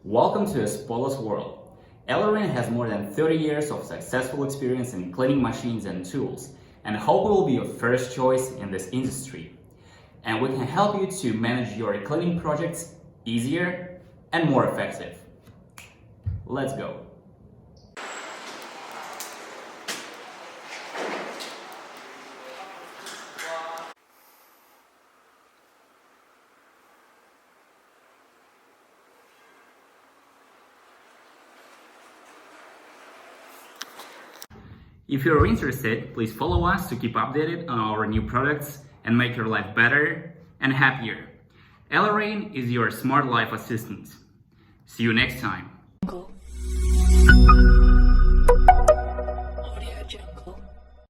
Welcome to a spotless world. ELEREIN has more than 30 years of successful experience in cleaning machines and tools, and hope we will be your first choice in this industry. And we can help you to manage your cleaning projects easier and more effective. Let's go. If you're interested, please follow us to keep updated on our new products and make your life better and happier. ELEREIN is your smart life assistant. See you next time.